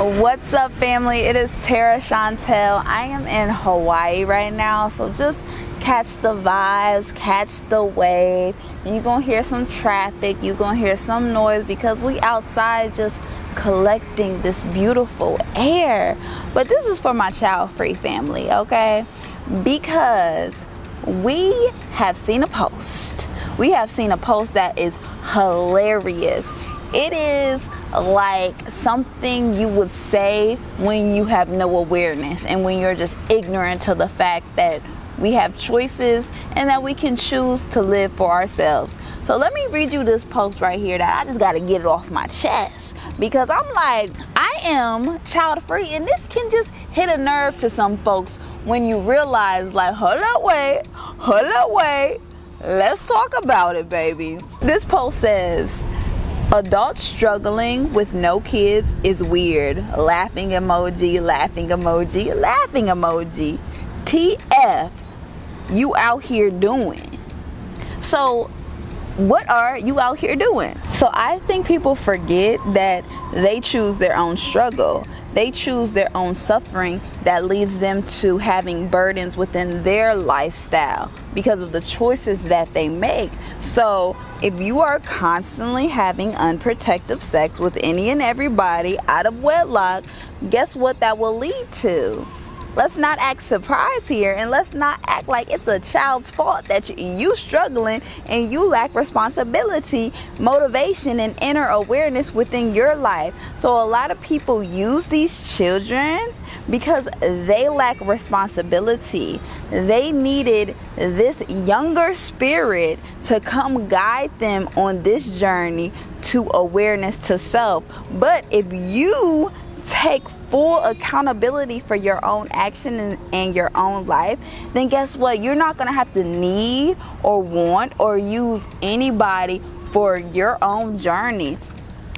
What's up, family? It is Tera Chantelle. I am in Hawaii right now, so just catch the vibes, catch the wave. You're gonna hear some traffic, you're gonna hear some noise because we outside just collecting this beautiful air. But this is for my Childfree family, okay? Because we have seen a post. We have seen a post that is hilarious. It is like something you would say when you have no awareness and when you're just ignorant to the fact that we have choices and that we can choose to live for ourselves. So let me read you this post right here that I just got to get it off my chest, because I'm like, I am child free, and this can just hit a nerve to some folks when you realize, like, hold up, wait, let's talk about it, baby. This post says, adults struggling with no kids is weird. Laughing emoji, laughing emoji, laughing emoji. TF, you out here doing? So what are you out here doing? So I think people forget that they choose their own struggle. They choose their own suffering that leads them to having burdens within their lifestyle because of the choices that they make. So if you are constantly having unprotected sex with any and everybody out of wedlock, guess what that will lead to? Let's not act surprised here, and let's not act like it's a child's fault that you struggling and you lack responsibility, motivation, and inner awareness within your life. So a lot of people use these children because they lack responsibility. They needed this younger spirit to come guide them on this journey to awareness to self. But if you take full accountability for your own action and your own life, then guess what? You're not going to have to need or want or use anybody for your own journey.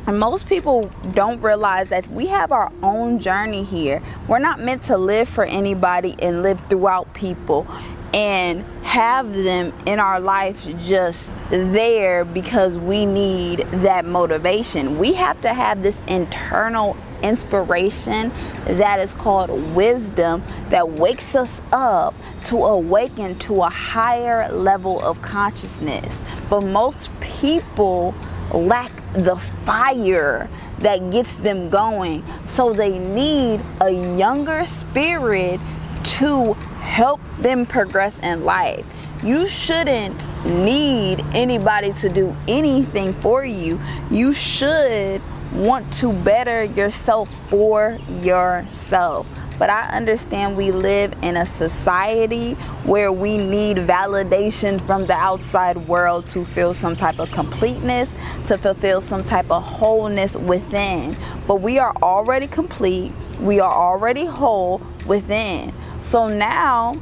And most people don't realize that we have our own journey here. We're not meant to live for anybody and live throughout people and have them in our lives just there because we need that motivation. We have to have this internal inspiration that is called wisdom that wakes us up to awaken to a higher level of consciousness. But most people lack the fire that gets them going, so they need a younger spirit to help them progress in life. You shouldn't need anybody to do anything for you. You should want to better yourself for yourself. But I understand we live in a society where we need validation from the outside world to feel some type of completeness, to fulfill some type of wholeness within. But we are already complete. We are already whole within. So now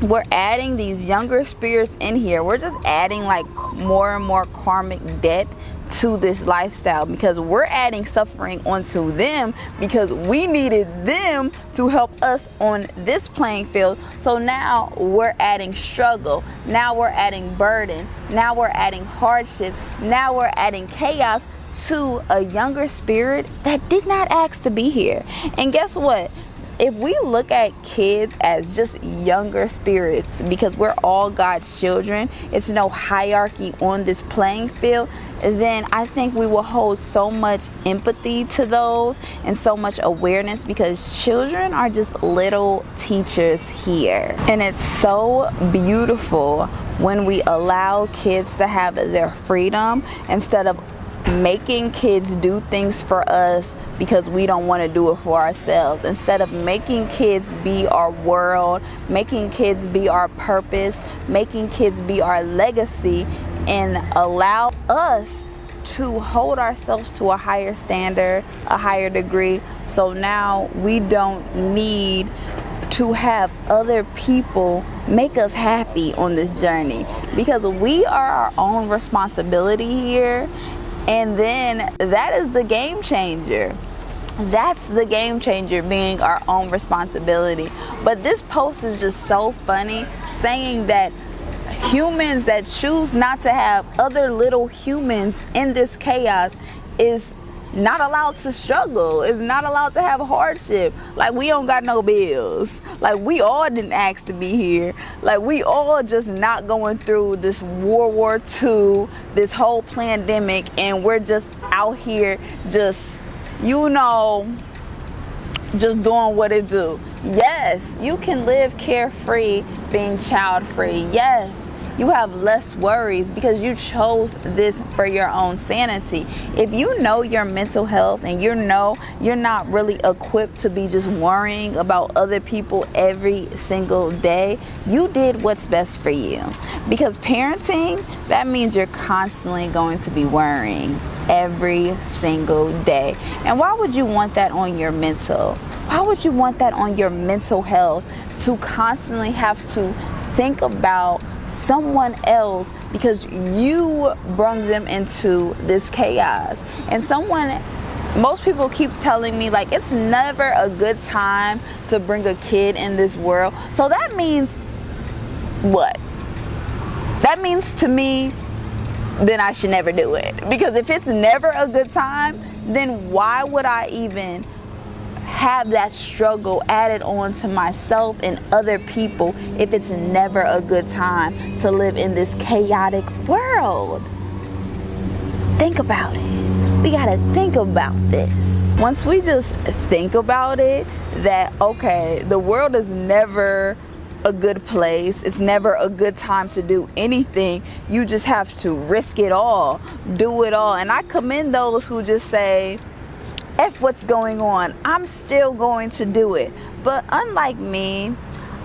we're adding these younger spirits in here. We're just adding like more and more karmic debt to this lifestyle because we're adding suffering onto them because we needed them to help us on this playing field. So now we're adding struggle. Now we're adding burden. Now we're adding hardship. Now we're adding chaos to a younger spirit that did not ask to be here. And guess what? If we look at kids as just younger spirits, because we're all God's children, it's no hierarchy on this playing field, then I think we will hold so much empathy to those and so much awareness, because children are just little teachers here. And it's so beautiful when we allow kids to have their freedom instead of making kids do things for us because we don't want to do it for ourselves. Instead of making kids be our world, making kids be our purpose, making kids be our legacy, and allow us to hold ourselves to a higher standard, a higher degree. So now we don't need to have other people make us happy on this journey, because we are our own responsibility here. And then that is the game changer. That's the game changer, being our own responsibility. But this post is just so funny, saying that humans that choose not to have other little humans in this chaos is not allowed to struggle, is not allowed to have hardship. Like, we don't got no bills. Like, we all didn't ask to be here. Like, we all just not going through this World War II, this whole pandemic, and we're just out here just, you know, just doing what it do. Yes, you can live carefree being child free. Yes, you have less worries because you chose this for your own sanity. If you know your mental health and you know you're not really equipped to be just worrying about other people every single day, you did what's best for you. Because parenting, that means you're constantly going to be worrying every single day. And why would you want that on your mental? Why would you want that on your mental health, to constantly have to think about someone else because you brought them into this chaos? And most people keep telling me, like, it's never a good time to bring a kid in this world. So that means what? That means to me, then I should never do it. Because if it's never a good time, then why would I even have that struggle added on to myself and other people if it's never a good time to live in this chaotic world? Think about it. We gotta think about this. Once we just think about it, that, okay, the world is never a good place. It's never a good time to do anything. You just have to risk it all, do it all. And I commend those who just say, F what's going on, I'm still going to do it. But unlike me,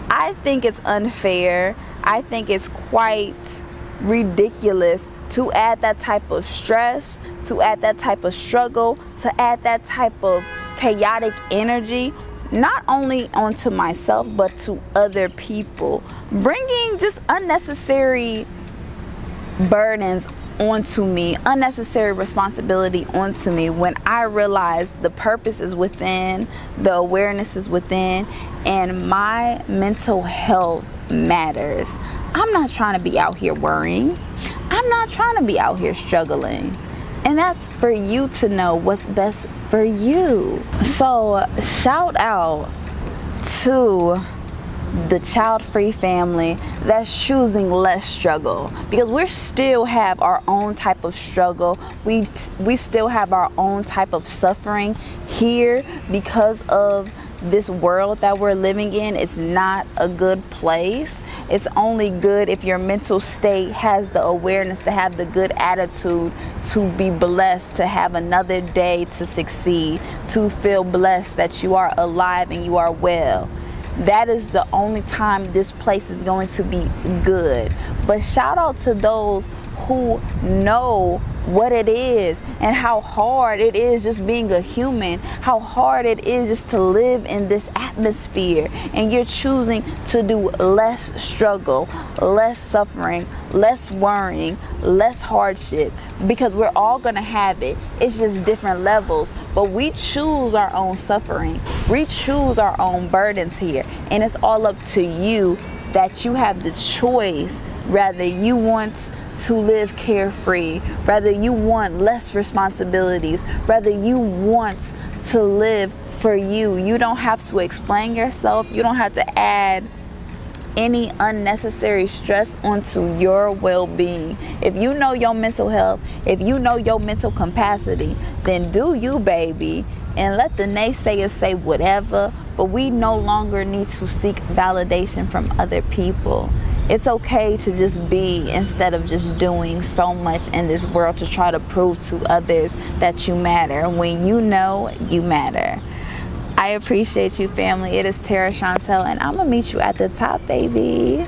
I think it's unfair. I think it's quite ridiculous to add that type of stress, to add that type of struggle, to add that type of chaotic energy, not only onto myself, but to other people. Bringing just unnecessary burdens onto me, unnecessary responsibility onto me, when I realize the purpose is within, the awareness is within, and my mental health matters. I'm not trying to be out here worrying. I'm not trying to be out here struggling. And that's for you to know what's best for you. So shout out to the child-free family that's choosing less struggle, because we still have our own type of struggle. We still have our own type of suffering here because of this world that we're living in. It's not a good place. It's only good if your mental state has the awareness to have the good attitude, to be blessed, to have another day to succeed, to feel blessed that you are alive and you are well. That is the only time this place is going to be good. But shout out to those who know what it is and how hard it is just being a human, how hard it is just to live in this atmosphere, and you're choosing to do less struggle, less suffering, less worrying, less hardship, because we're all gonna have it. It's just different levels, but we choose our own suffering, we choose our own burdens here, and it's all up to you that you have the choice. Rather you want to live carefree, rather you want less responsibilities, rather you want to live for you. You don't have to explain yourself. You don't have to add any unnecessary stress onto your well-being. If you know your mental health, if you know your mental capacity, then do you, baby, and let the naysayers say whatever. But we no longer need to seek validation from other people. It's okay to just be, instead of just doing so much in this world to try to prove to others that you matter, when you know you matter. I appreciate you, family. It is Tera Chantelle, and I'm gonna meet you at the top, baby.